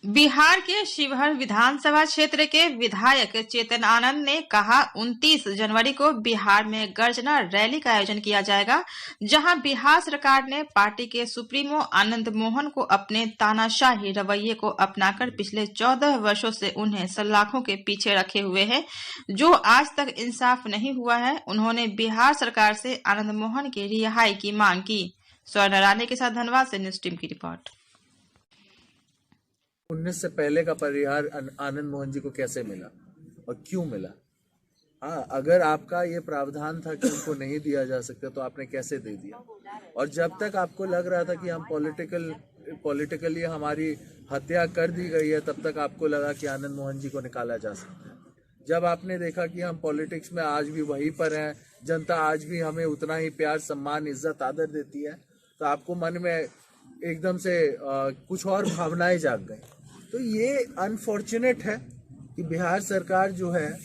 बिहार के शिवहर विधानसभा क्षेत्र के विधायक चेतन आनंद ने कहा 29 जनवरी को बिहार में गर्जना रैली का आयोजन किया जाएगा, जहां बिहार सरकार ने पार्टी के सुप्रीमो आनंद मोहन को अपने तानाशाही रवैये को अपनाकर पिछले 14 वर्षों से उन्हें सलाखों के पीछे रखे हुए है, जो आज तक इंसाफ नहीं हुआ है। उन्होंने बिहार सरकार से आनंद मोहन की रिहाई की मांग की। स्वर्ण राणे के साथ धनबाद से न्यूज टीम की रिपोर्ट। 19 से पहले का परिहार आनंद मोहन जी को कैसे मिला और क्यों मिला? हाँ, अगर आपका ये प्रावधान था कि उनको नहीं दिया जा सकता तो आपने कैसे दे दिया? और जब तक आपको लग रहा था कि हम पॉलिटिकली हमारी हत्या कर दी गई है, तब तक आपको लगा कि आनंद मोहन जी को निकाला जा सकता है। जब आपने देखा कि हम पॉलिटिक्स में आज भी वहीं पर हैं, जनता आज भी हमें उतना ही प्यार, सम्मान, इज्जत, आदर देती है, तो आपको मन में एकदम से कुछ और भावनाएं जाग गई। तो ये अनफॉर्चुनेट है कि बिहार सरकार जो है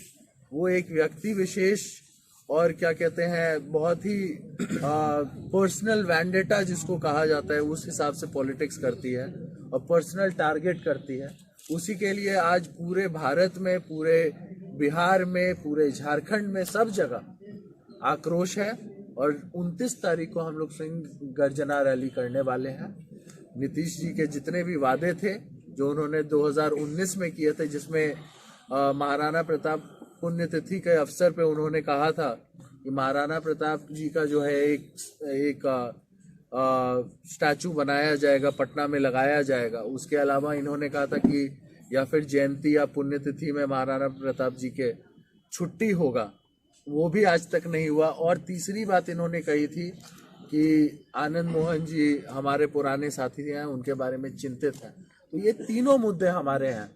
वो एक व्यक्ति विशेष और क्या कहते हैं बहुत ही पर्सनल वैंडेटा जिसको कहा जाता है, उस हिसाब से पॉलिटिक्स करती है और पर्सनल टारगेट करती है। उसी के लिए आज पूरे भारत में, पूरे बिहार में, पूरे झारखंड में, सब जगह आक्रोश है। और 29 तारीख को हम लोग सिंह गर्जना रैली करने वाले हैं। नीतीश जी के जितने भी वादे थे जो उन्होंने 2019 में किए थे, जिसमें महाराणा प्रताप पुण्यतिथि के अवसर पे उन्होंने कहा था कि महाराणा प्रताप जी का जो है एक स्टैचू बनाया जाएगा, पटना में लगाया जाएगा। उसके अलावा इन्होंने कहा था कि या फिर जयंती या पुण्यतिथि में महाराणा प्रताप जी के छुट्टी होगा, वो भी आज तक नहीं हुआ। और तीसरी बात इन्होंने कही थी कि आनंद मोहन जी हमारे पुराने साथी हैं, उनके बारे में चिंतित हैं। तो ये तीनों मुद्दे हमारे हैं।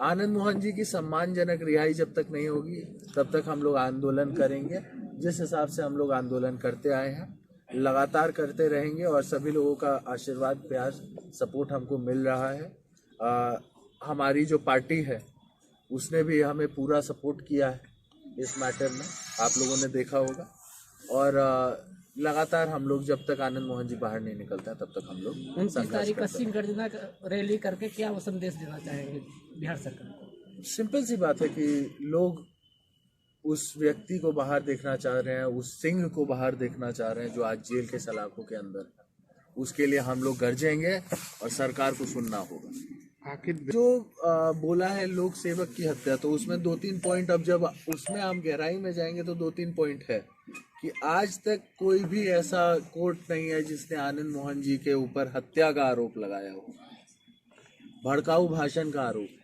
आनंद मोहन जी की सम्मानजनक रिहाई जब तक नहीं होगी तब तक हम लोग आंदोलन करेंगे। जिस हिसाब से हम लोग आंदोलन करते आए हैं, लगातार करते रहेंगे और सभी लोगों का आशीर्वाद, प्यार, सपोर्ट हमको मिल रहा है। हमारी जो पार्टी है उसने भी हमें पूरा सपोर्ट किया है इस मैटर में, आप लोगों ने देखा होगा। और लगातार हम लोग जब तक आनंद मोहन जी बाहर नहीं निकलता है तब तक हम लोग 29 तारीख का सिंह गर्जना रैली करके क्या वो संदेश देना चाहेंगे बिहार सरकार को? सिंपल सी बात है कि लोग उस व्यक्ति को बाहर देखना चाह रहे हैं, उस सिंह को बाहर देखना चाह रहे हैं जो आज जेल के सलाखों के अंदर है। उसके लिए हम लोग गरजेंगे और सरकार को सुनना होगा। आखिर जो बोला है लोक सेवक की हत्या, तो उसमें 2-3 पॉइंट, अब जब उसमें हम गहराई में जाएंगे तो 2-3 पॉइंट है कि आज तक कोई भी ऐसा कोर्ट नहीं है जिसने आनंद मोहन जी के ऊपर हत्या का आरोप लगाया हो। भड़काऊ भाषण का आरोप है।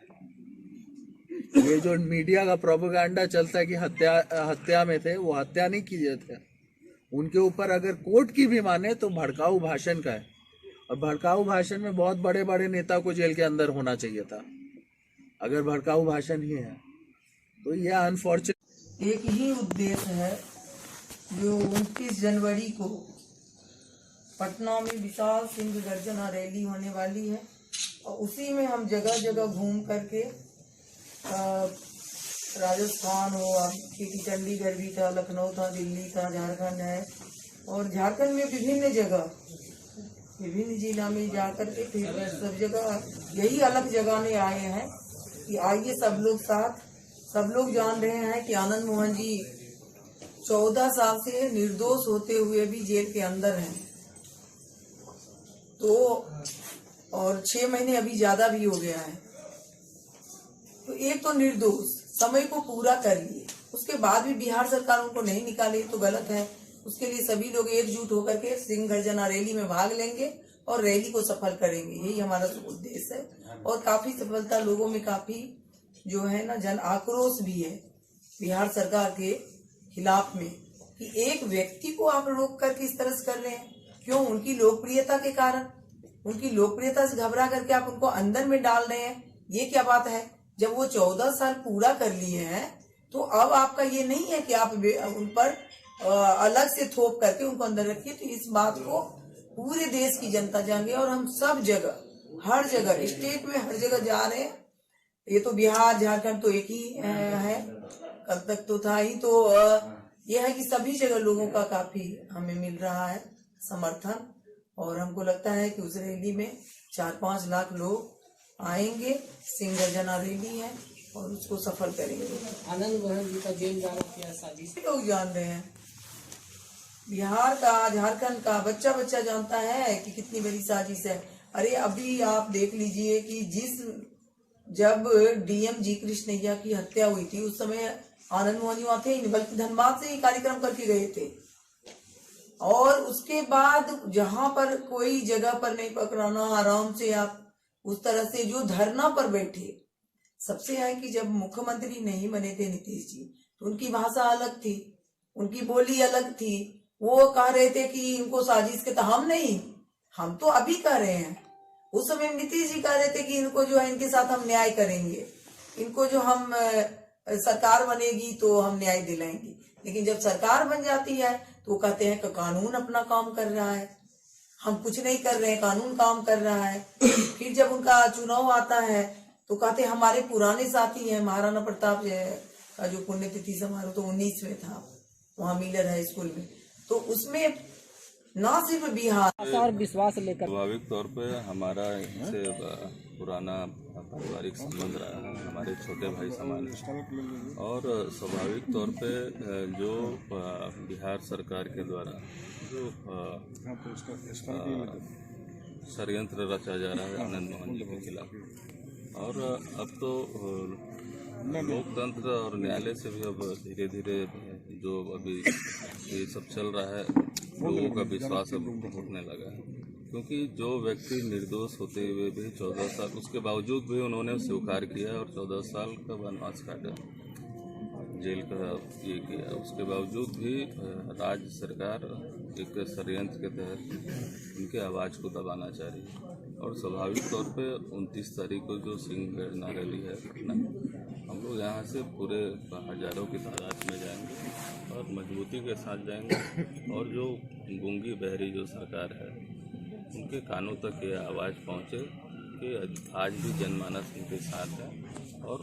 ये जो मीडिया का प्रोपेगेंडा चलता है कि हत्या में थे, वो हत्या नहीं किए थे। उनके ऊपर अगर कोर्ट की भी माने तो भड़काऊ भाषण का है, और भड़काऊ भाषण में बहुत बड़े बड़े नेता को जेल के अंदर होना चाहिए था अगर भड़काऊ भाषण ही है। तो यह अनफॉर्चुनेट एक ही उद्देश्य है जो 29 जनवरी को पटना में विशाल सिंह गर्जना रैली होने वाली है, और उसी में हम जगह जगह घूम करके राजस्थान हुआ, चंडीगढ़ भी था, लखनऊ था, दिल्ली था, झारखंड है, और झारखंड में विभिन्न जगह, विभिन्न जिला में जाकर के फिर सब जगह यही अलग जगाने आए हैं कि आइए सब लोग साथ। सब लोग जान रहे हैं कि आनंद मोहन जी 14 साल से निर्दोष होते हुए भी जेल के अंदर हैं, तो और 6 महीने अभी ज्यादा भी हो गया है। तो एक तो निर्दोष, समय को पूरा करिए, उसके बाद भी बिहार सरकार उनको नहीं निकाले तो गलत है। उसके लिए सभी लोग एकजुट होकर के सिंह गर्जना रैली में भाग लेंगे और रैली को सफल करेंगे, यही हमारा उद्देश्य है। और काफी सफलता लोगों में, काफी जो है ना जन आक्रोश भी है बिहार सरकार के खिलाफ में कि एक व्यक्ति को आप रोक करके इस तरह से कर रहे हैं। क्यों? उनकी लोकप्रियता के कारण, उनकी लोकप्रियता से घबरा करके आप उनको अंदर में डाल रहे हैं, ये क्या बात है? जब वो 14 साल पूरा कर लिए हैं तो अब आपका ये नहीं है कि आप उन पर अलग से थोप करके उनको अंदर रखिए। तो इस बात को पूरे देश की जनता जाने, और हम सब जगह, हर जगह, स्टेट में हर जगह जा रहे हैं। ये तो बिहार झारखंड तो एक ही है, कल तक तो था ही। तो यह है कि सभी जगह लोगों का काफी हमें मिल रहा है समर्थन, और हमको लगता है कि उस रैली में 4-5 लाख लोग आएंगे, सिंह गर्जना रैली है और उसको सफल करेंगे। आनंद मोहन जी का जेल जाना क्या साजिश? लोग जान रहे हैं, बिहार का, झारखंड का बच्चा बच्चा जानता है कि कितनी बड़ी साजिश है। अरे अभी आप देख लीजिए कि जब डीएम जी कृष्णैया की हत्या हुई थी उस समय आनंद मोहन जी वहां थे ही नहीं, बल्कि धनबाद से ही कार्यक्रम करके गए थे। और उसके बाद जहां पर कोई जगह पर नहीं पकड़ाना, आराम से आप उस तरह से जो धरना पर बैठे। सबसे है कि जब मुख्यमंत्री नहीं बने थे नीतीश जी तो उनकी भाषा अलग थी, उनकी बोली अलग थी। वो कह रहे थे कि इनको साजिश के, तो हम तो अभी कह रहे हैं। उस समय नीतीश जी कह रहे थे कि इनको जो है इनके साथ हम न्याय करेंगे, इनको जो हम सरकार बनेगी तो हम न्याय दिलाएंगे। लेकिन जब सरकार बन जाती है तो कहते हैं कि कानून अपना काम कर रहा है, हम कुछ नहीं कर रहे हैं, कानून काम कर रहा है। फिर जब उनका चुनाव आता है तो कहते हमारे पुराने साथी हैं। महाराणा प्रताप का जो पुण्यतिथि समारोह तो 19 में था, वहाँ मिलर है स्कूल में, तो उसमें न सिर्फ बिहार और विश्वास लेकर स्वाभाविक तौर पे हमारा इनसे पुराना पारिवारिक संबंध रहा है, हमारे छोटे भाई समान है। और स्वाभाविक तौर पे जो बिहार सरकार के द्वारा जो षड्यंत्र रचा जा रहा है आनंद मोहन जी के खिलाफ, और अब तो लोकतंत्र और न्यायालय से भी अब धीरे धीरे जो अभी ये सब चल रहा है, लोगों का विश्वास अब उठने लगा है। क्योंकि जो व्यक्ति निर्दोष होते हुए भी 14 साल, उसके बावजूद भी उन्होंने स्वीकार किया और 14 साल का वनवास काटा, जेल का ये किया। उसके बावजूद भी राज्य सरकार एक षड्यंत्र के तहत उनके आवाज़ को दबाना चाह रही है। और स्वाभाविक तौर पे 29 तारीख को जो सिंह गर्जना रैली है पटना, हम लोग यहाँ से पूरे हजारों की तादाद में जाएंगे और मजबूती के साथ जाएंगे। और जो गूंगी बहरी जो सरकार है उनके कानों तक ये आवाज़ पहुँचे कि आज भी जनमानस उनके साथ है और